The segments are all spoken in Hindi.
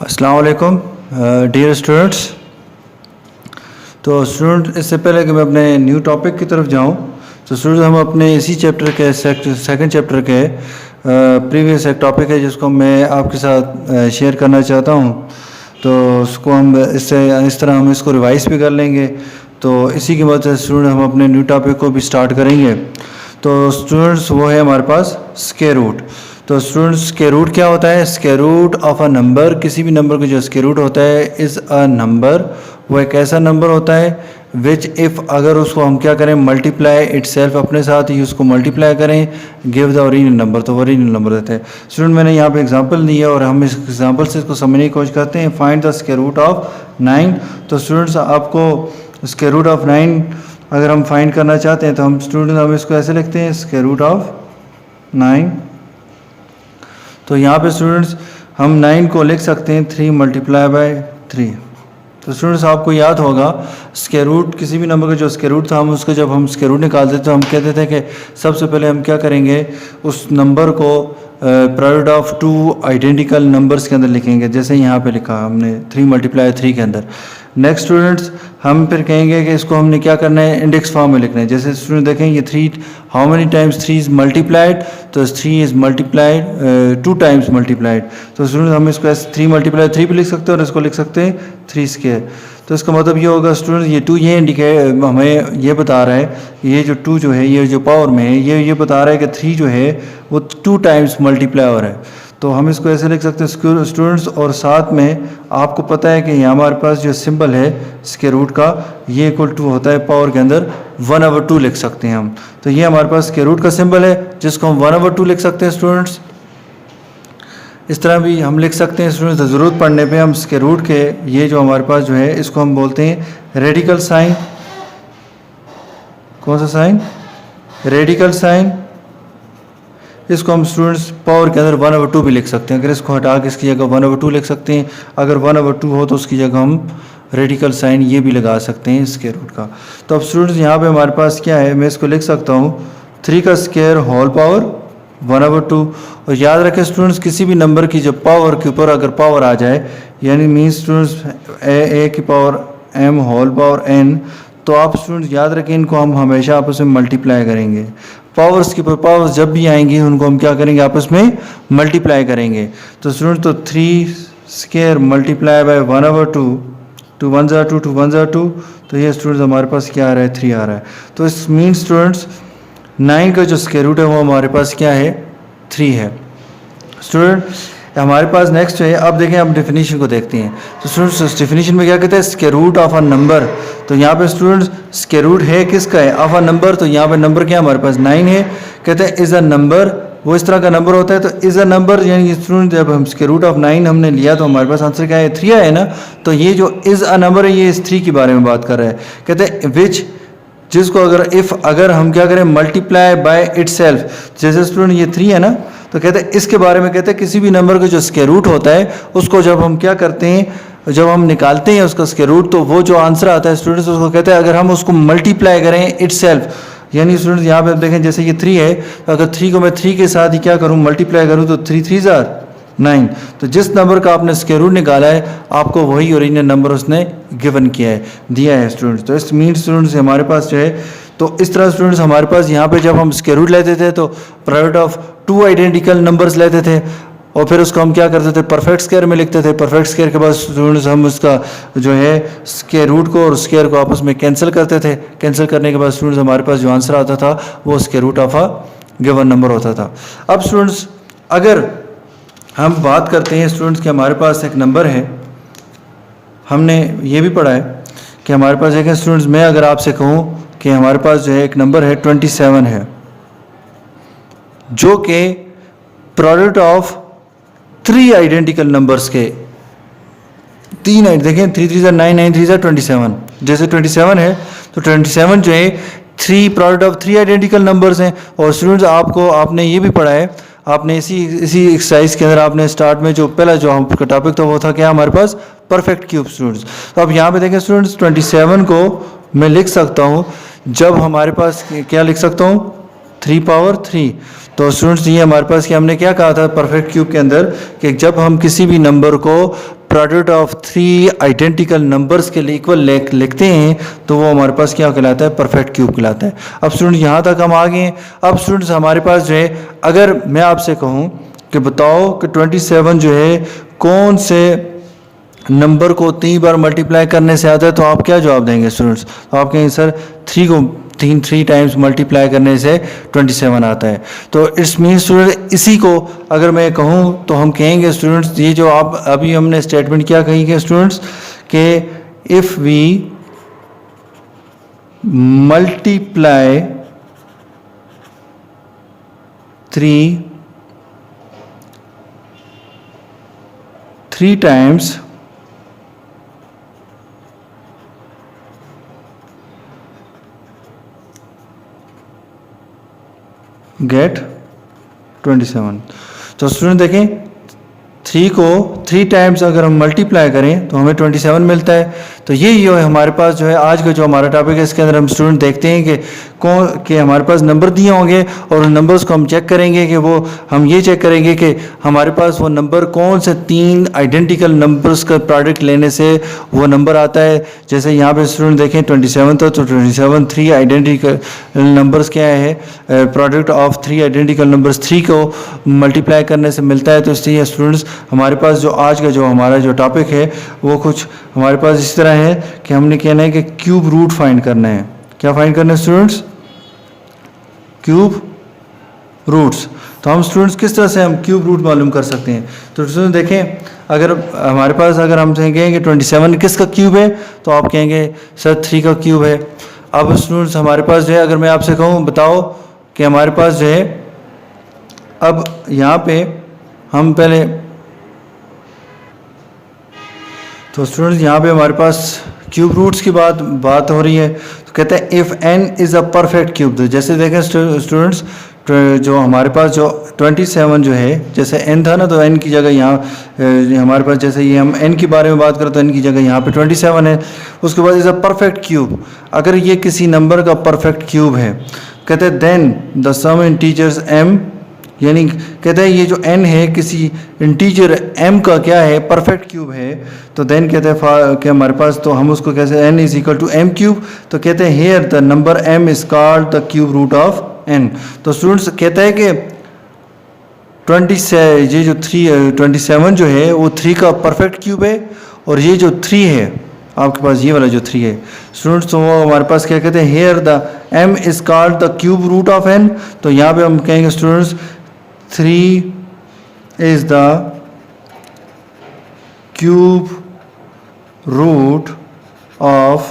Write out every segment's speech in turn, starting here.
अस्सलाम वालेकुम डियर स्टूडेंट्स। तो स्टूडेंट, इससे पहले कि मैं अपने न्यू टॉपिक की तरफ जाऊं, तो स्टूडेंट हम अपने इसी चैप्टर के सेकंड चैप्टर के प्रीवियस एक टॉपिक है जिसको मैं आपके साथ शेयर करना चाहता हूं। तो उसको हम इस तरह हम इसको रिवाइज भी कर लेंगे। तो इसी की मदद से स्टूडेंट हम अपने न्यू टॉपिक को भी स्टार्ट करेंगे। तो स्टूडेंट्स, वो है हमारे पास स्क्वायर रूट। तो स्टूडेंट्स, स्क्वायर रूट क्या होता है? Square root of a number, किसी भी नंबर का जो स्क्वायर रूट होता है इज़ अ नंबर, वो एक ऐसा नंबर होता है विच इफ़, अगर उसको हम क्या करें, मल्टीप्लाई इटसेल्फ, अपने साथ ही उसको मल्टीप्लाई करें, गिव द ओरिजिनल नंबर, तो ओरिजिनल नंबर देते हैं। स्टूडेंट, मैंने यहाँ पे एग्जांपल दी है और हम इस एग्जांपल से इसको समझने की कोशिश करते हैं। Find the square root of 9। तो स्टूडेंट्स, आपको स्क्वायर रूट ऑफ 9 अगर हम फाइंड करना चाहते हैं तो हम इसको ऐसे लिखते हैं, स्क्वायर रूट ऑफ 9। तो यहाँ पे स्टूडेंट्स हम 9 को लिख सकते हैं 3 मल्टीप्लाई बाय 3। तो स्टूडेंट्स, आपको याद होगा स्क्वायर रूट, किसी भी नंबर का जो स्क्वायर रूट था, हम उसका जब हम स्क्वायर रूट निकालते थे तो हम कहते थे कि सबसे पहले हम क्या करेंगे, उस नंबर को प्रोडक्ट ऑफ 2 आइडेंटिकल नंबर्स के अंदर लिखेंगे, जैसे यहाँ पे लिखा हमने 3 मल्टीप्लाई 3 के अंदर। नेक्स्ट स्टूडेंट्स, हम फिर कहेंगे कि इसको हमने क्या करना है, इंडेक्स फॉर्म में लिखना है। जैसे स्टूडेंट देखें ये 3, how many times 3 is multiplied, तो 3 इज़ मल्टीप्लाइड 2 टाइम्स मल्टीप्लाइड। तो स्टूडेंट, हम इसको ऐसे 3 मल्टीप्लाई 3 भी लिख सकते हैं और इसको लिख सकते हैं 3 स्क्वायर। तो इसका मतलब ये होगा स्टूडेंट, ये 2 ये इंडिकेट हमें ये बता रहा है, ये जो 2 जो है, ये जो पावर में है, ये बता रहा है कि 3 जो है वो 2 टाइम्स मल्टीप्लाई हो रहा है। तो हम इसको ऐसे लिख सकते हैं स्टूडेंट्स, और साथ में आपको पता है कि यहाँ हमारे पास जो सिंबल है स्क्वायर रूट का, ये इक्वल टू होता है पावर के अंदर 1/2 लिख सकते हैं हम। तो ये हमारे पास स्क्वायर रूट का सिंबल है जिसको हम 1/2 लिख सकते हैं स्टूडेंट्स। इस तरह भी हम लिख सकते हैं स्टूडेंट्स, ज़रूरत पड़ने पे हम स्क्वायर रूट के ये जो हमारे पास जो है इसको हम बोलते हैं रेडिकल साइन। कौन सा साइन? Radical sign. इसको हम स्टूडेंट्स पावर के अंदर 1/2 भी लिख सकते हैं। अगर इसको हटा के इसकी जगह 1/2 लिख सकते हैं, अगर 1/2 हो तो उसकी जगह हम रेडिकल साइन ये भी लगा सकते हैं स्क्वायर रूट का। तो अब स्टूडेंट्स, यहाँ पे हमारे पास क्या है, मैं इसको लिख सकता हूँ 3 का स्क्वायर होल पावर 1/2। और याद रखें स्टूडेंट्स, किसी भी नंबर की जब पावर के ऊपर अगर पावर आ जाए, यानी मीन्स स्टूडेंट्स ए की power m whole power n, तो आप स्टूडेंट्स याद रखें इनको हम हमेशा आपस में मल्टीप्लाई करेंगे। पावर्स की पावर्स जब भी आएंगी उनको हम क्या करेंगे, आपस में मल्टीप्लाई करेंगे। तो स्टूडेंट, तो 3 स्क्वायर मल्टीप्लाई बाय 1/2, 2 1 ज़ा 2, 2 1 ज़ा 2, तो ये स्टूडेंट्स हमारे पास क्या आ रहा है, 3 आ रहा है। तो इस मीन स्टूडेंट्स 9 का जो स्क्वायर रूट है वो हमारे पास क्या है, 3 है। स्टूडेंट, हमारे पास नेक्स्ट है, अब देखें, अब डेफिनेशन को देखते हैं। तो स्टूडेंट्स, डेफिनेशन में क्या कहते हैं, square root of a number. तो यहाँ पे स्टूडेंट्स स्क्वायर रूट है किसका है, ऑफ अ नंबर। तो यहाँ पे नंबर क्या हमारे पास 9 है। कहते हैं इज़ अ नंबर, वो इस तरह का नंबर होता है। तो इज़ अ नंबर यानी स्टूडेंट जब हम स्क्वायर रूट ऑफ 9 हमने लिया तो हमारे पास आंसर क्या है, 3 है ना। तो ये जो इज़ अ नंबर है ये इस 3 के बारे में बात कर रहा है। कहते हैं विच, जिसको अगर हम क्या करें, मल्टीप्लाई बाय इटसेल्फ, जैसे स्टूडेंट ये 3 है ना, तो कहते हैं इसके बारे में कहते हैं किसी भी नंबर का जो स्क्वायर रूट होता है उसको जब हम क्या करते हैं, जब हम निकालते हैं उसका स्क्वायर रूट, तो वो जो आंसर आता है स्टूडेंट्स उसको कहते हैं अगर हम उसको मल्टीप्लाई करें इटसेल्फ। यानी स्टूडेंट्स यहाँ पे देखें, जैसे ये 3 है, तो अगर 3 को मैं 3 के साथ ही क्या करूँ, मल्टीप्लाई करूँ, तो 3 3 ज़ार 9। तो जिस नंबर का आपने स्क्वायर रूट निकाला है आपको वही ओरिजिनल नंबर उसने गिवन किया है, दिया है स्टूडेंट्स। तो इस मीन स्टूडेंट्स हमारे पास जो है, तो इस तरह स्टूडेंट्स हमारे पास यहाँ पे जब हम स्क्वायर रूट लेते थे तो प्रोडक्ट ऑफ 2 आइडेंटिकल नंबर्स लेते थे और फिर उसको हम क्या करते थे, परफेक्ट स्क्वायर में लिखते थे। परफेक्ट स्क्वायर के बाद स्टूडेंट्स हम उसका जो है स्क्वायर रूट को और स्क्वायर को आपस में कैंसिल करते थे। कैंसिल करने के बाद स्टूडेंट्स हमारे पास जो आंसर आता था वो square root of a given number होता था। अब स्टूडेंट्स, अगर हम बात करते हैं स्टूडेंट्स कि हमारे पास एक नंबर है, हमने ये भी पढ़ा है कि हमारे पास एक स्टूडेंट्स, मैं अगर आपसे कहूँ कि हमारे पास जो है एक नंबर है 27 है, जो कि प्रोडक्ट ऑफ 3 आइडेंटिकल नंबर्स के 3 देखें, 3 3 ज़ा 9, 9 3 ज़ा 27। जैसे 27 है तो 27 जो है 3 प्रोडक्ट ऑफ 3 आइडेंटिकल नंबर्स हैं। और स्टूडेंट्स आपने ये भी पढ़ा है, आपने इसी एक्सरसाइज के अंदर आपने स्टार्ट में जो पहला जो आपका टॉपिक था वो था क्या, हमारे पास परफेक्ट क्यूब स्टूडेंट्स। तो अब यहाँ पे देखें स्टूडेंट्स, 27 को मैं लिख सकता हूँ, जब हमारे पास क्या लिख सकता हूँ, 3 पावर 3। तो स्टूडेंट्स ये हमारे पास कि हमने क्या कहा था परफेक्ट क्यूब के अंदर कि जब हम किसी भी नंबर को प्रोडक्ट ऑफ 3 आइडेंटिकल नंबर्स के लिए इक्वल लिखते हैं तो वो हमारे पास क्या कहलाता है, परफेक्ट क्यूब कहलाता है। अब स्टूडेंट यहाँ तक हम आ गए हैं। अब स्टूडेंट्स हमारे पास जो है, अगर मैं आपसे कहूँ कि बताओ कि 27 जो है कौन से नंबर को 3 बार मल्टीप्लाई करने से आता है, तो आप क्या जवाब देंगे स्टूडेंट्स? तो आप कहेंगे सर 3 को 3 टाइम्स मल्टीप्लाई करने से 27 आता है। तो इट्स मीन स्टूडेंट इसी को अगर मैं कहूँ तो हम कहेंगे स्टूडेंट्स, ये जो आप अभी हमने स्टेटमेंट क्या कहेंगे स्टूडेंट्स, कि if we multiply 3 times get 27। तो स्टूडेंट देखें 3 को 3 टाइम्स अगर हम मल्टीप्लाई करें तो हमें 27 मिलता है। तो यही है हमारे पास जो है आज का जो हमारा टॉपिक है, इसके अंदर हम स्टूडेंट देखते हैं कि हमारे पास नंबर दिए होंगे और उन नंबर्स को हम चेक करेंगे कि वो हम ये चेक करेंगे कि हमारे पास वो नंबर कौन से 3 आइडेंटिकल नंबर्स का प्रोडक्ट लेने से वो नंबर आता है। जैसे यहाँ पे स्टूडेंट देखें 27 था, तो 27 3 आइडेंटिकल नंबर्स क्या है, प्रोडक्ट ऑफ 3 आइडेंटिकल नंबर्स 3 को मल्टीप्लाई करने से मिलता है। तो इसलिए स्टूडेंट्स हमारे पास जो आज का जो हमारा जो टॉपिक है वो कुछ हमारे पास इस तरह है कि हमने कहना है कि क्यूब रूट फाइंड करना है। क्या फाइंड करना है स्टूडेंट्स? Cube roots. तो हम स्टूडेंट्स किस तरह से हम क्यूब रूट मालूम कर सकते हैं? तो स्टूडेंट्स देखें, अगर हमारे पास अगर हम कहेंगे कि 27 किसका क्यूब है, तो आप कहेंगे सर 3 का क्यूब है। अब स्टूडेंट्स हमारे पास जो है, अगर मैं आपसे कहूँ बताओ कि हमारे पास जो है, अब यहाँ पे हम पहले, तो स्टूडेंट्स यहाँ पे हमारे पास क्यूब रूट्स की बात हो रही है। तो कहते हैं if n is a perfect cube. तो जैसे देखें स्टूडेंट्स, जो हमारे पास जो 27 जो है, जैसे n था ना, तो n की जगह यहाँ हमारे पास, जैसे ये हम n के बारे में बात करें तो n की जगह यहाँ पे 27 है। उसके बाद इज़ अ परफेक्ट क्यूब। अगर ये किसी नंबर का परफेक्ट क्यूब है, कहते हैं then the some integers m, यानी कहते हैं ये जो n है किसी इंटीजर m का क्या है, परफेक्ट क्यूब है। तो देन कहते हैं कि हमारे पास, तो हम उसको कैसे, n is equal to m cube. तो कहते हैं here the number m is called the cube root of n। तो स्टूडेंट्स कहते हैं कि 27 जो है वो 3 का परफेक्ट क्यूब है, और ये जो 3 है आपके पास, ये वाला जो 3 है स्टूडेंट्स, तो वो हमारे पास क्या कहते हैं, here the m is called the cube root of n। तो यहाँ पे हम कहेंगे students 3 is the cube root of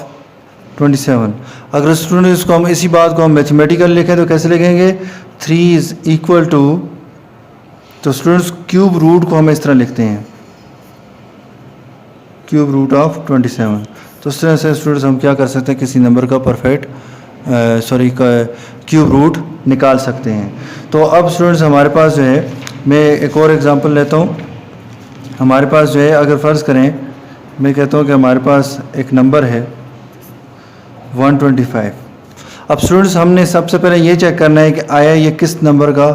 27। अगर स्टूडेंट इसको हम इसी बात को हम मैथमेटिकल लिखें तो कैसे लिखेंगे, 3 is equal to, तो स्टूडेंट्स क्यूब रूट को हम इस तरह लिखते हैं, क्यूब रूट ऑफ 27। तो इस तरह से स्टूडेंट्स हम क्या कर सकते हैं, किसी नंबर का परफेक्ट क्यूब रूट निकाल सकते हैं। तो अब स्टूडेंट्स हमारे पास जो है, मैं एक और एग्जांपल लेता हूँ। हमारे पास जो है, अगर फ़र्ज़ करें मैं कहता हूँ कि हमारे पास एक नंबर है 125। अब स्टूडेंट्स हमने सबसे पहले ये चेक करना है कि आया ये किस नंबर का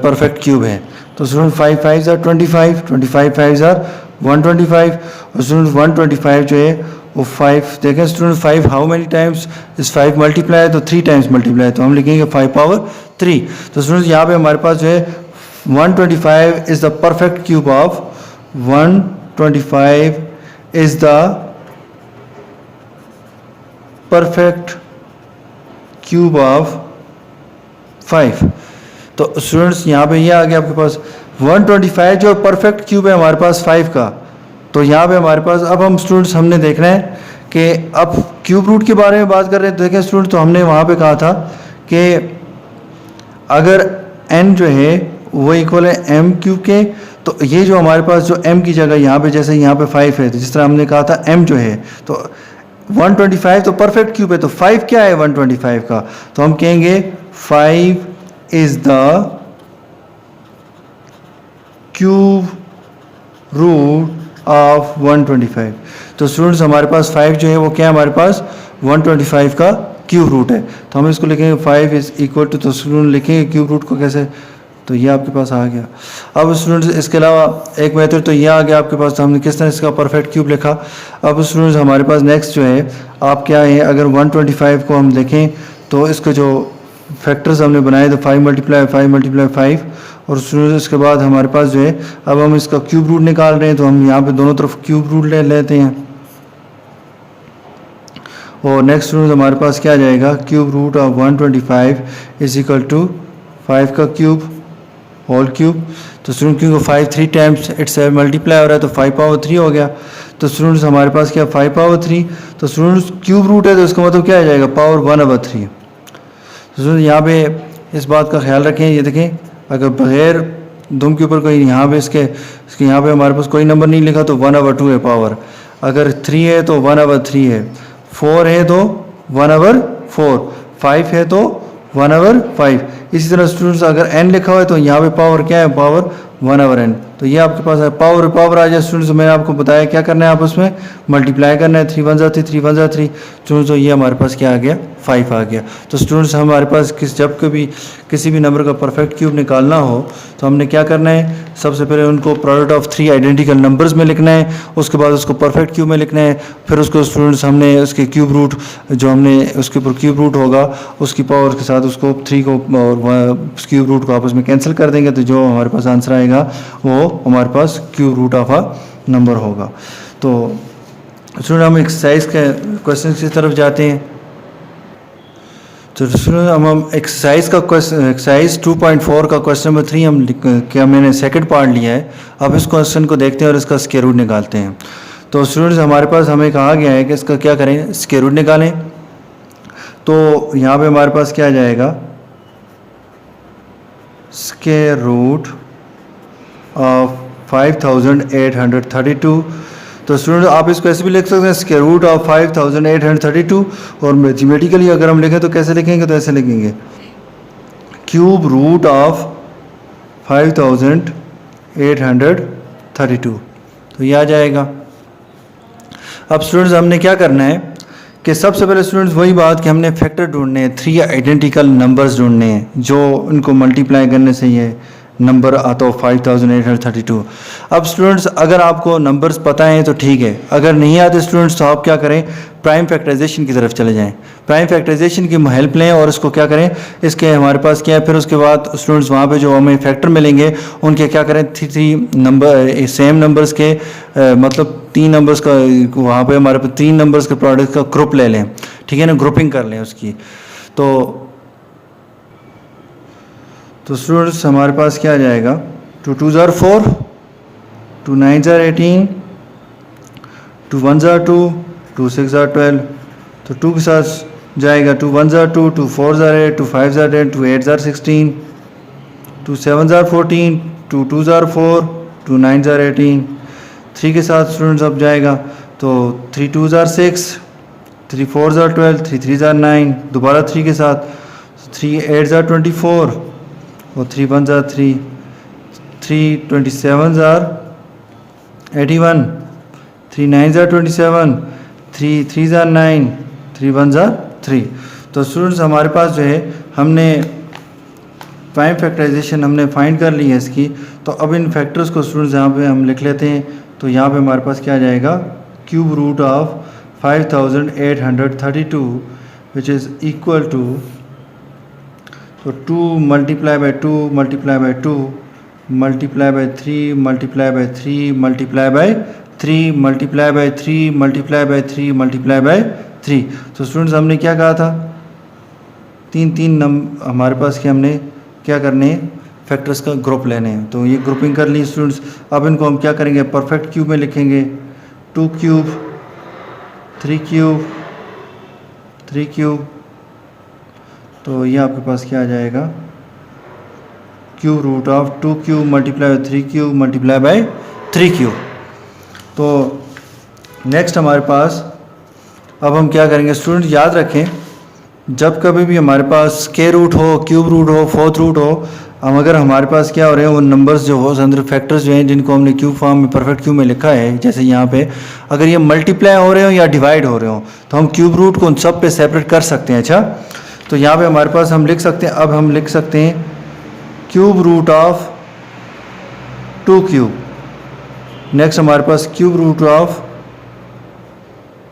परफेक्ट क्यूब है। तो स्टूडेंट 5 5 आर 25, 25 5 आर 125, और स्टूडेंट 125 जो है वो 5, देखें स्टूडेंट 5 हाउ मेनी टाइम्स इस 5 मल्टीप्लाई, तो 3 टाइम्स मल्टीप्लाई, तो हम लिखेंगे 5 पावर 3। तो स्टूडेंट्स यहाँ पे हमारे पास जो है 125 is the perfect cube of 125 is the perfect cube of 5। तो स्टूडेंट्स यहाँ पे ये आ गया आपके पास 125 जो परफेक्ट क्यूब है हमारे पास 5 का। तो यहाँ पे हमारे पास, अब हम स्टूडेंट्स हमने देखना है कि अब क्यूब रूट के बारे में बात कर रहे हैं। तो देखें स्टूडेंट, तो हमने वहाँ पे कहा था कि अगर n जो है वो इक्वल है m क्यूब के, तो ये जो हमारे पास जो m की जगह यहाँ पे, जैसे यहाँ पे 5 है, तो जिस तरह हमने कहा था m जो है, तो 125 तो परफेक्ट क्यूब है, तो 5 क्या है 125 का, तो हम कहेंगे 5 is the cube root of 125। तो स्टूडेंट्स हमारे पास 5 जो है वो क्या है, हमारे पास 125 का क्यूब रूट है, तो हम इसको लिखेंगे 5 इज इक्वल टू, तो स्टूडेंट लिखेंगे क्यूब रूट को कैसे, तो ये आपके पास आ गया। अब स्टूडेंट्स इसके अलावा एक मेथड तो ये आ गया आपके पास, तो हमने किस तरह इसका परफेक्ट क्यूब लिखा। अब स्टूडेंट्स हमारे पास नेक्स्ट जो है आप क्या है, अगर 125 को हम देखें तो इसके जो फैक्टर्स हमने बनाए तो 5 × 5 और स्टूडेंट्स इसके बाद हमारे पास जो है अब हम इसका क्यूब रूट निकाल रहे हैं, तो हम यहाँ पे दोनों तरफ क्यूब रूट ले लेते हैं। और नेक्स्ट स्टूडेंट हमारे पास क्या आ जाएगा, cube root of 125 is equal to 5 का क्यूब होल क्यूब। तो स्टूडेंट क्योंकि 5 3 टाइम्स इट्स मल्टीप्लाई हो रहा है तो 5 पावर 3 हो गया। तो स्टूडेंट्स हमारे पास क्या 5 पावर 3, तो स्टूडेंट्स क्यूब रूट है तो इसका मतलब क्या आ जाएगा पावर 1/3। तो स्टूडेंट यहाँ पे इस बात का ख्याल रखें, ये देखें अगर बगैर दुम के ऊपर कोई यहाँ पे इसके यहाँ पे हमारे पास कोई नंबर नहीं लिखा तो 1/2 है पावर, अगर 3 है तो 1/3 है, 4 है तो 1/4, 5 है तो 1/5। इसी तरह स्टूडेंट्स अगर n लिखा हुआ है तो यहाँ पे पावर क्या है, पावर 1/n। तो ये आपके पास है पावर आ जाए स्टूडेंट्स, मैंने आपको बताया क्या करना है, आप उसमें मल्टीप्लाई करना है, 3 1 3 3 1 3 स्टूडेंट्स। तो ये हमारे पास क्या आ गया 5 आ गया। तो स्टूडेंट्स हमारे पास जब कभी किसी भी नंबर का परफेक्ट क्यूब निकालना हो तो हमने क्या करना है, सबसे पहले उनको प्रोडक्ट ऑफ 3 आइडेंटिकल नंबर्स में लिखना है, उसके बाद उसको परफेक्ट क्यूब में लिखना है, फिर उसको स्टूडेंट्स हमने उसके क्यूब रूट जो हमने उसके ऊपर क्यूब रूट होगा उसकी पावर के साथ उसको 3 को और क्यूब रूट को आपस में कैंसिल कर देंगे, तो जो हमारे पास आंसर आएगा वो हमारे पास cube root of a number होगा। तो स्टूडेंट हम एक्सरसाइज के क्वेश्चन की तरफ जाते हैं। तो स्टूडेंट हम एक्सरसाइज का एक्सरसाइज 2.4 का क्वेश्चन नंबर 3 हम क्या मैंने सेकंड पार्ट लिया है। अब इस क्वेश्चन को देखते हैं और इसका स्क्वायर रूट निकालते हैं। तो स्टूडेंट्स हमारे पास हमें कहा गया है कि इसका क्या करें, स्क्वायर रूट निकालें। तो यहाँ पे हमारे पास क्या आ जाएगा, स्क्वायर रूट ऑफ 5832। तो स्टूडेंट आप इसको ऐसे भी लिख सकते हैं स्क्वायर रूट ऑफ 5832, और मैथमेटिकली अगर हम लिखें तो कैसे लिखेंगे, तो ऐसे लिखेंगे क्यूब रूट ऑफ 5832। तो ये आ जाएगा। अब स्टूडेंट्स हमने क्या करना है कि सबसे पहले स्टूडेंट्स वही बात कि हमने फैक्टर ढूंढने हैं, 3 आइडेंटिकल नंबर्स ढूंढने हैं जो उनको मल्टीप्लाई करने से ये नंबर आता हो 5832। अब स्टूडेंट्स अगर आपको नंबर्स पता हैं तो ठीक है, अगर नहीं आते स्टूडेंट्स तो आप क्या करें, प्राइम फैक्टराइजेशन की तरफ चले जाएं, प्राइम फैक्टराइजेशन की हेल्प लें और इसको क्या करें, इसके हमारे पास क्या है, फिर उसके बाद स्टूडेंट्स वहाँ पे जो हमें फैक्टर मिलेंगे उनके क्या करें, 3 नंबर सेम नंबर्स के मतलब 3 नंबर्स का वहाँ पे हमारे पास 3 नंबर्स के प्रोडक्ट का ग्रुप ले लें, ठीक है ना, ग्रुपिंग कर लें उसकी। तो स्टूडेंट्स हमारे पास क्या आ जाएगा, 2 2s are 4, 2 9s are 18, 2 1s are 2, 2 6s are 12। तो 2 के साथ जाएगा 2 1s are 2, 2 4s are 8, 2 5s are 10, 2 8s are 16, 2 7s are 14, 2 2s are 4, 2 9s are 18। 3 के साथ स्टूडेंट्स अब जाएगा तो 3 2s are 6, 3 4s are 12, 3 3s are 9। दोबारा 3 के साथ 3 8s are 24 और 3 1s are 3, 3 27s are 81, 3 9s are 27, 3 3s are 9, 3 1s are 3। तो स्टूडेंट्स हमारे पास जो है हमने प्राइम फैक्टराइजेशन हमने फाइंड कर ली है इसकी। तो अब इन फैक्टर्स को स्टूडेंट्स यहाँ पे हम लिख लेते हैं। तो यहाँ पे हमारे पास क्या आ जाएगा, cube root of 5832 which is equal to, तो 2 multiply by 2 multiply by 2 multiply by 3 multiply by 3 multiply by 3 multiply by 3 multiply by 3 multiply by 3। तो स्टूडेंट्स हमने क्या कहा था, 3 हमारे पास कि हमने क्या करने हैं, फैक्टर्स का ग्रुप लेने हैं। तो ये ग्रुपिंग कर ली स्टूडेंट्स। अब इनको हम क्या करेंगे, परफेक्ट क्यूब में लिखेंगे, 2 क्यूब 3 क्यूब 3 क्यूब। तो ये आपके पास क्या आ जाएगा, cube root of 2 cube multiply by 3 cube multiply by 3 cube. तो नेक्स्ट हमारे पास अब हम क्या करेंगे स्टूडेंट, याद रखें जब कभी भी हमारे पास स्क्वायर रूट हो, क्यूब रूट हो, फोर्थ रूट हो, हम अगर हमारे पास क्या हो रहे हैं वो नंबर्स जो हो अंदर फैक्टर्स जो हैं जिनको हमने क्यूब फॉर्म में परफेक्ट क्यूब में लिखा है, जैसे यहाँ पे अगर ये मल्टीप्लाई हो रहे हो या डिवाइड हो रहे हो तो हम क्यूब रूट को उन सब पे सेपरेट कर सकते हैं। अच्छा, तो यहाँ पे हमारे पास हम लिख सकते हैं, अब हम लिख सकते हैं cube root of 2 cube. Next हमारे पास cube root of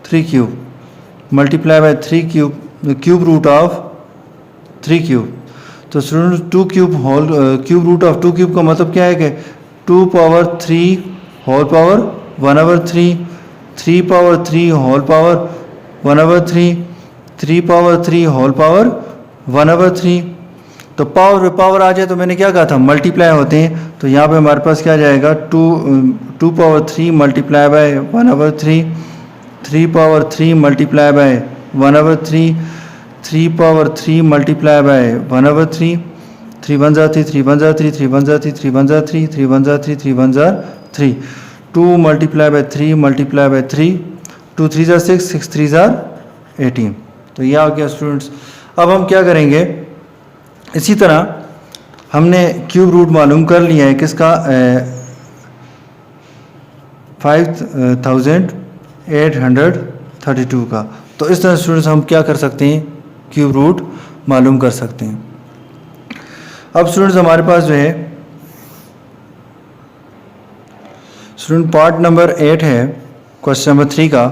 3 cube multiply by 3 cube, cube root of 3 cube. तो student 2 cube whole cube root of 2 cube का मतलब क्या है कि 2 power 3 whole power 1/3, 3 power 3 whole power 1/3, 3 power 3 whole power 1/3। तो पावर पे पावर आ जाए तो मैंने क्या कहा था मल्टीप्लाई होते हैं, तो यहाँ पे हमारे पास क्या जाएगा 2 power 3 multiply by 1/3, 3 power 3 multiply by 1/3, 3 power 3 multiply by 1/3, 3 1 जा 3, 3 1 जा 3, 3 1 जा 3, 3 1 जा 3, 3 1 जा 3, 3 1 जा 3, 2 मल्टीप्लाई बाय 3 मल्टीप्लाई बाय 3, 2 3 जा 6, 6 3 जा 18। तो ये आ गया स्टूडेंट्स। अब हम क्या करेंगे, इसी तरह हमने क्यूब रूट मालूम कर लिया है किसका 5832 का। तो इस तरह स्टूडेंट्स हम क्या कर सकते हैं क्यूब रूट मालूम कर सकते हैं। अब स्टूडेंट्स हमारे पास जो है स्टूडेंट पार्ट नंबर 8 है क्वेश्चन नंबर 3 का,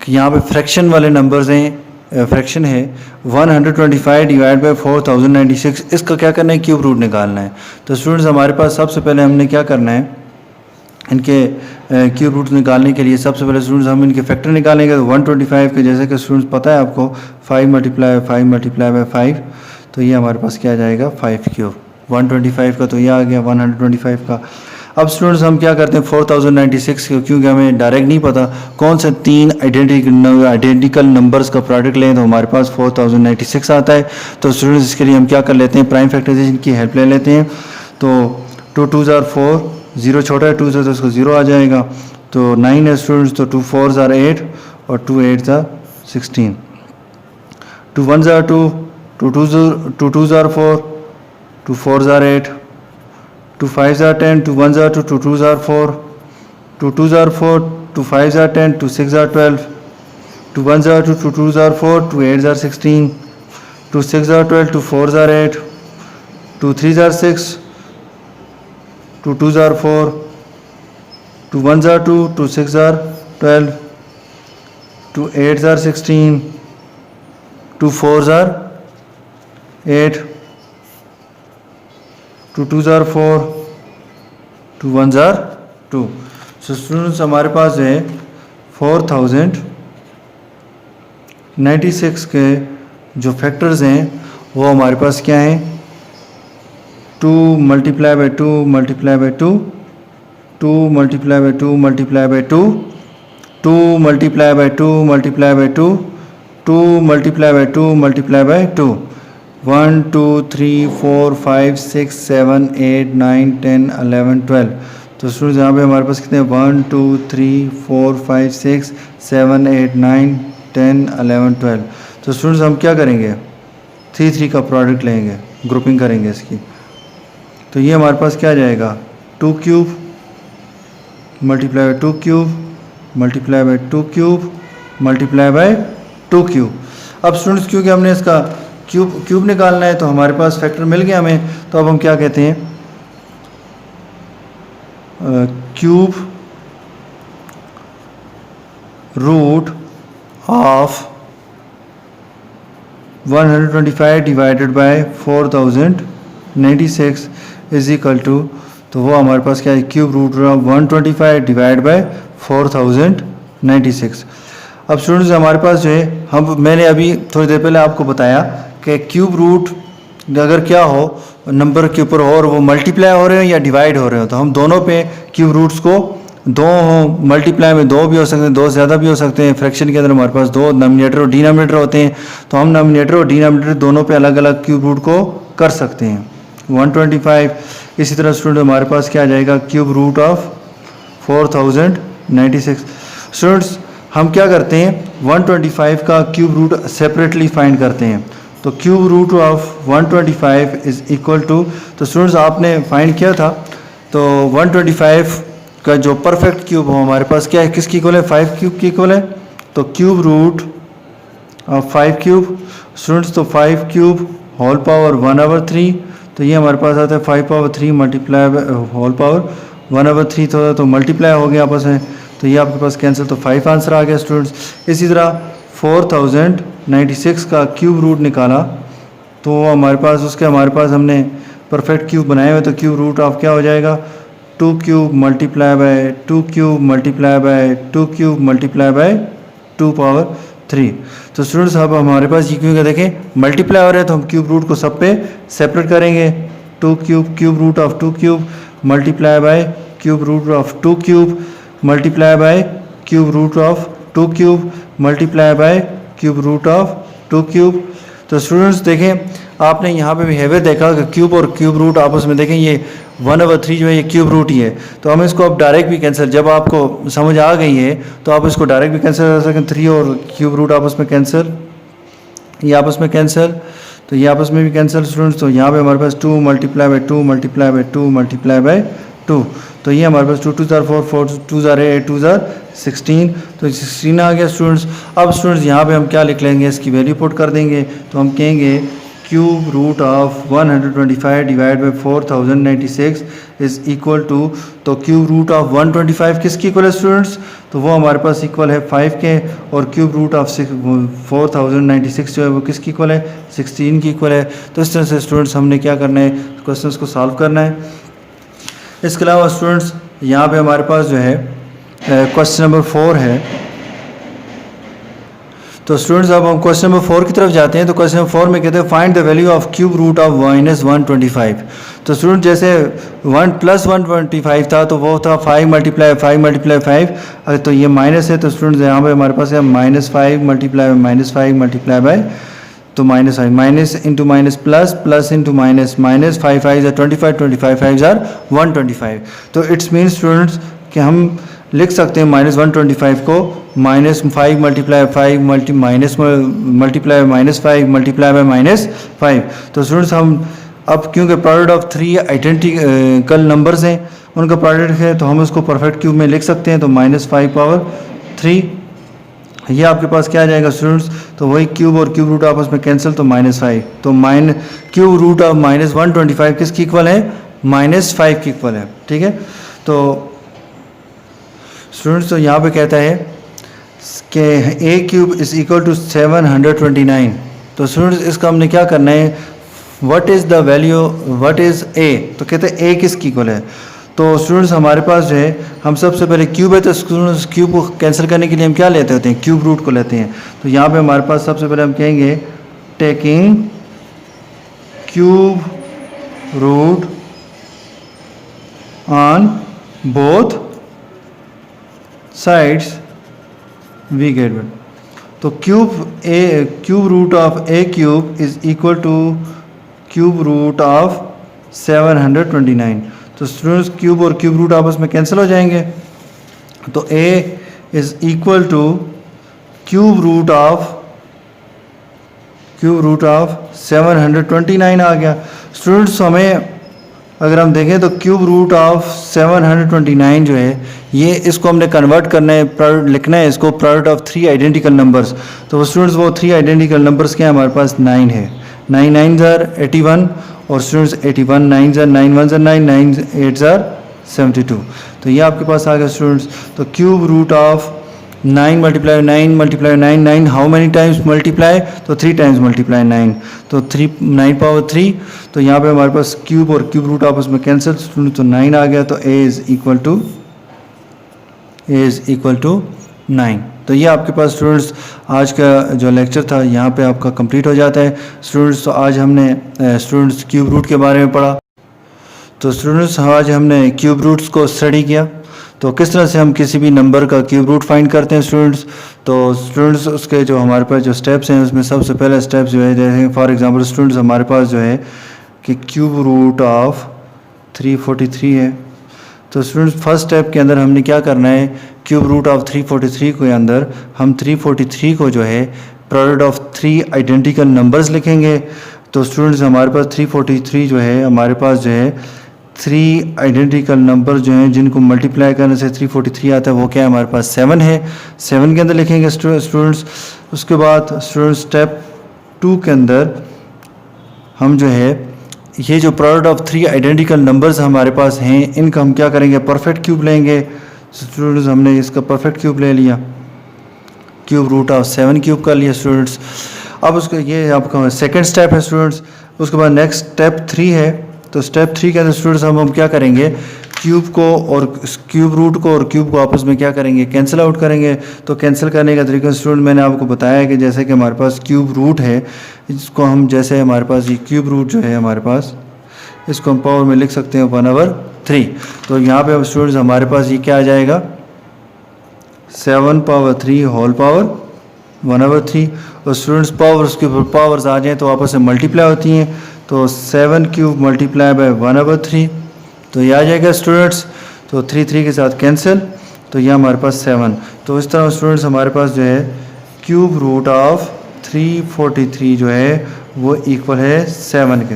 कि यहाँ पे फ्रैक्शन वाले नंबर्स हैं, फ्रैक्शन है 125 डिवाइड बाई 4096। इसका क्या करना है क्यूब रूट निकालना है। तो स्टूडेंट्स हमारे पास सबसे पहले हमने क्या करना है, इनके क्यूब रूट निकालने के लिए सबसे पहले स्टूडेंट्स हम इनके फैक्टर निकालेंगे। तो 125 के जैसे कि स्टूडेंट्स पता है आपको 5 मल्टीप्लाई 5 मल्टीप्लाई बाई 5, तो ये हमारे पास क्या जाएगा 5 क्यूब। 125 का तो ये आ गया 125 का। अब स्टूडेंट्स हम क्या करते हैं 4096 क्योंकि हमें डायरेक्ट नहीं पता कौन से 3 आइडेंटिकल नंबर्स का प्रोडक्ट लें तो हमारे पास 4096 आता है। तो स्टूडेंट्स इसके लिए हम क्या कर लेते हैं प्राइम फैक्टराइजेशन की हेल्प ले लेते हैं। तो 2 2 जार 4, 0 छोटा है 2 से तो उसको 0 आ जाएगा। तो 9 है स्टूडेंट्स, तो 2 4 जार 8 और 2 8 jar 16, 2 1 jar 2, 2 2 jar 4, 2 4 jar 8, 2 5 jar 10, 2 1 jar 2, 2 2 jar 4, 2 2 jar 4, 2 5 jar 10, 2 6 jar 12, 2 1 jar 2, 2 2 jar 4, 2 8 jar 16, 2 6 jar 12, 2 4 jar 8, 2 3 jar 6, 2 2 jar 4, 2 1 jar 2, 2 6 jar 12, 2 8 jar 16, 2 4 jar 8, 2 2 jar 4, 2 1 jar 2। So students हमारे पास जो है 4096 के जो फैक्टर्स हैं वो हमारे पास क्या हैं 2 multiply by 2 multiply by 2, 2 multiply by 2 multiply by 2, 2 multiply by 2 multiply by 2, 2 multiply by 2 multiply by 2, 1 2 3 4 5 6 7 8 9 10 11 12। तो स्टूडेंट्स यहाँ पे हमारे पास कितने 1 2 3 4 5 6 7 8 9 10 11 12। तो स्टूडेंट्स हम क्या करेंगे 3 3 का प्रोडक्ट लेंगे, ग्रुपिंग करेंगे इसकी। तो ये हमारे पास क्या जाएगा 2 cube multiply by 2 cube multiply by 2 cube multiply by 2 cube. अब स्टूडेंट्स क्योंकि हमने इसका क्यूब निकालना है तो हमारे पास फैक्टर मिल गया हमें, तो अब हम क्या कहते हैं cube root of 125 divided by 4096 is equal to, तो वो हमारे पास क्या है cube root of 125 divide by 4096। अब स्टूडेंट्स हमारे पास जो है मैंने अभी थोड़ी देर पहले आपको बताया कि क्यूब रूट अगर क्या हो नंबर के ऊपर हो और वो मल्टीप्लाई हो रहे हो या डिवाइड हो रहे हो तो हम दोनों पे क्यूब रूट्स को दो हो, मल्टीप्लाई में 2 भी हो सकते हैं, 2 ज़्यादा भी हो सकते हैं। फ्रैक्शन के अंदर हमारे पास 2 नॉमिनेटर और डिनोमिनेटर होते हैं, तो हम नॉमिनेटर और डिनोमिनेटर दोनों पे अलग अलग क्यूब रूट को कर सकते हैं 125। इसी तरह स्टूडेंट हमारे पास क्या आ जाएगा क्यूब रूट ऑफ 4096। स्टूडेंट्स हम क्या करते हैं 125 का क्यूब रूट सेपरेटली फाइंड करते हैं। तो cube root of 125 is equal to, तो स्टूडेंट्स आपने फाइंड किया था, तो 125 का जो परफेक्ट क्यूब हो हमारे पास क्या है, किसकी इक्वल है, 5 क्यूब की इक्वल है। तो cube root of 5 cube students, तो 5 क्यूब होल पावर 1/3, तो ये हमारे पास आता है 5/3 मल्टीप्लाई होल पावर 1/3, तो मल्टीप्लाई हो गया आपस में, तो ये आपके पास कैंसिल, तो 5 आंसर आ गया स्टूडेंट्स। इसी तरह 4096 का क्यूब रूट निकाला, तो हमारे पास हमने परफेक्ट क्यूब बनाए हुए, तो क्यूब रूट ऑफ क्या हो जाएगा, 2 cube multiply bye 2 cube multiply bye 2 cube multiply bye 2/3। तो स्टूडेंट्स अब हमारे पास ये क्योंकि देखें मल्टीप्लाई हो रहा है, तो हम क्यूब रूट को सब पे सेपरेट करेंगे। 2 cube cube root of 2 cube multiply by cube root of 2 cube multiply by cube root of 2 cube multiply by cube root of 2 cube. तो स्टूडेंट्स देखें आपने यहाँ पे बिहेवियर देखा कि क्यूब और क्यूब रूट आपस में देखें ये 1/3 जो है ये क्यूब रूट ही है, तो हम इसको अब डायरेक्ट भी कैंसिल, जब आपको समझ आ गई है तो आप इसको डायरेक्ट भी कैंसिल कर सकते हैं। 3 और क्यूब रूट आपस में कैंसिल, ये आपस में कैंसिल, तो ये आपस में भी कैंसिल स्टूडेंट्स। तो यहाँ पे हमारे पास 2 multiply by 2 multiply by 2 multiply by 2, तो ये हमारे पास 2 2 4 4 2 8 2 16, तो 16 आ गया स्टूडेंट्स। अब स्टूडेंट्स यहाँ पे हम क्या लिख लेंगे, इसकी वैल्यू पुट कर देंगे, तो हम कहेंगे cube root of 125 divide by 4096 is equal to, तो क्यूब रूट ऑफ 125 किसकी इक्वल है स्टूडेंट्स, तो वो हमारे पास इक्वल है 5 के, और क्यूब रूट ऑफ 4096 जो है वो किसकी इक्वल है, 16 की इक्वल है। तो इस तरह से स्टूडेंट्स हमने क्या करना है, क्वेश्चंस को सॉल्व करना है। इसके अलावा स्टूडेंट्स यहाँ पे हमारे पास जो है क्वेश्चन नंबर 4 है, तो स्टूडेंट्स अब हम क्वेश्चन नंबर 4 की तरफ जाते हैं। तो क्वेश्चन नंबर 4 में कहते हैं find the value of cube root of -125। तो स्टूडेंट जैसे 1 + 125 था तो वो था 5 मल्टीप्लाई 5, अगर तो ये माइनस है तो स्टूडेंट्स यहाँ पे हमारे पास है -5 मल्टीप्लाई -5 मल्टीप्लाई बाय, तो -5 minus into minus plus plus into minus minus 5 5 ज़ा 25 25 5 ज़ा 125। तो इट्स मीन स्टूडेंट्स कि हम लिख सकते हैं -125 को -5 मल्टीप्लाई 5 मल्टीप्लाई -5 मल्टीप्लाई बाय -5। तो स्टूडेंट्स हम अब क्योंकि प्रोडक्ट ऑफ 3 आइडेंटिकल नंबर्स हैं, उनका प्रोडक्ट है, तो हम उसको परफेक्ट क्यूब में लिख सकते हैं। तो -5/3 ये आपके पास क्या आ जाएगा स्टूडेंट्स, तो वही क्यूब और क्यूब रूट आपस में कैंसिल, तो -5, तो क्यूब रूट ऑफ -125 किसकी इक्वल है, -5 की इक्वल है। ठीक है, तो स्टूडेंट्स तो यहाँ पे कहता है कि a cube is equal to 729। तो स्टूडेंट्स इसका हमने क्या करना है, what is the value, what is a, तो कहते हैं a किसकी इक्वल है। तो स्टूडेंट्स हमारे पास जो है हम सबसे पहले क्यूब है, तो स्टूडेंट्स क्यूब को कैंसिल करने के लिए हम क्या लेते होते हैं, क्यूब रूट को लेते हैं। तो यहाँ पे हमारे पास सबसे पहले हम कहेंगे taking cube root on both sides we get one. तो cube root of a cube is equal to cube root of 729। तो स्टूडेंट्स क्यूब और क्यूब रूट आपस में कैंसिल हो जाएंगे, तो a is equal to cube root of 729 आ गया। स्टूडेंट्स हमें अगर हम देखें तो क्यूब रूट ऑफ 729 जो है ये इसको हमने कन्वर्ट करना है, लिखना है इसको प्रोडक्ट ऑफ 3 आइडेंटिकल नंबर्स। तो स्टूडेंट्स वो 3 आइडेंटिकल नंबर्स क्या है, हमारे पास 9 है, 9 9 ज़र 81, और स्टूडेंट्स 81 9 ज़र 9 1 ज़र 9 9 8 ज़र 72। तो ये आपके पास आ गया स्टूडेंट्स। तो cube root of 9 multiply 9 multiply 9 9 how many times multiply, तो 3 टाइम्स मल्टीप्लाई 9, तो 9/3। तो यहाँ पे हमारे पास क्यूब और क्यूब रूट आपस में कैंसिल, तो 9 आ गया। तो a इज़ इक्वल टू 9। तो ये आपके पास स्टूडेंट्स आज का जो लेक्चर था यहाँ पे आपका कंप्लीट हो जाता है स्टूडेंट्स। तो आज हमने स्टूडेंट्स क्यूब रूट के बारे में पढ़ा। तो स्टूडेंट्स आज हमने क्यूब रूट्स को स्टडी किया, तो किस तरह से हम किसी भी नंबर का क्यूब रूट फाइंड करते हैं स्टूडेंट्स। तो स्टूडेंट्स उसके जो हमारे पास जो स्टेप्स हैं उसमें सबसे पहला स्टेप जो है, जैसे फॉर एग्जांपल स्टूडेंट्स हमारे पास जो है कि क्यूब रूट ऑफ 343 है। तो स्टूडेंट्स फर्स्ट स्टेप के अंदर हमने क्या करना है, क्यूब रूट ऑफ 343 के अंदर हम 343 को जो है प्रोडक्ट ऑफ 3 आइडेंटिकल नंबर्स लिखेंगे। तो स्टूडेंट्स हमारे पास 343 जो है हमारे पास जो है 3 आइडेंटिकल नंबर जो हैं जिनको मल्टीप्लाई करने से 343 आता है, वो क्या है हमारे पास 7 है। 7 के अंदर लिखेंगे स्टूडेंट्स। उसके बाद स्टूडेंट्स स्टेप 2 के अंदर हम जो है ये जो प्रोडक्ट ऑफ 3 आइडेंटिकल नंबर्स हमारे पास हैं इनका हम क्या करेंगे, परफेक्ट क्यूब लेंगे। स्टूडेंट्स हमने इसका परफेक्ट क्यूब ले लिया, क्यूब रूट ऑफ 7 क्यूब कर लिया स्टूडेंट्स। अब उसका ये आपका सेकंड स्टेप है स्टूडेंट्स। उसके बाद नेक्स्ट स्टेप 3 है। तो स्टेप 3 के अंदर स्टूडेंट्स हम क्या करेंगे, क्यूब को और क्यूब रूट को और क्यूब को आपस में क्या करेंगे, कैंसिल आउट करेंगे। तो कैंसिल करने का तरीका स्टूडेंट मैंने आपको बताया कि जैसे कि हमारे पास क्यूब रूट है, इसको हम जैसे हमारे पास ये क्यूब रूट जो है हमारे पास, इसको हम पावर में लिख सकते हैं 1/3। तो यहाँ पे स्टूडेंट्स हमारे पास ये क्या आ जाएगा, 7 पावर 3 होल पावर 1/3। और स्टूडेंट्स पावर उसके ऊपर पावर्स आ जाएँ तो आपस में मल्टीप्लाई होती हैं। तो 7 क्यूब मल्टीप्लाई बाय 1/3 तो ये आ जाएगा स्टूडेंट्स। तो 3 के साथ कैंसिल, तो ये हमारे पास 7। तो इस तरह स्टूडेंट्स हमारे पास जो है क्यूब रूट ऑफ 343 जो है वो इक्वल है 7 के।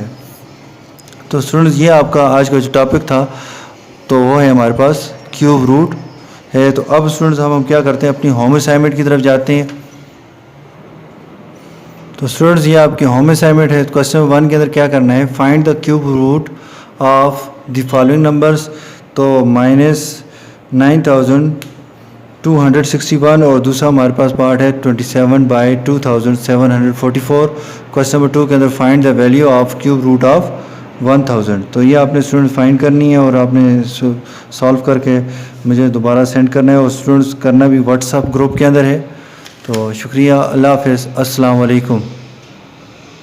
तो स्टूडेंट्स ये आपका आज का जो टॉपिक था तो वो है हमारे पास क्यूब रूट है। तो अब स्टूडेंट्स हम क्या करते हैं, अपनी होम असाइनमेंट की तरफ जाते हैं। तो स्टूडेंट्स ये आपके होम असाइनमेंट है। क्वेश्चन 1 के अंदर क्या करना है, find the cube root of the following numbers. तो -9261 और दूसरा हमारे पास पार्ट है 27/2744। क्वेश्चन नंबर 2 के अंदर find the value of cube root of 1000। तो ये आपने स्टूडेंट फाइंड करनी है और आपने सॉल्व करके मुझे दोबारा सेंड करना है। और स्टूडेंट्स करना भी व्हाट्सएप ग्रुप के अंदर है। तो शुक्रिया, अल्लाह हाफ़िज़, अस्सलाम वालेकुम।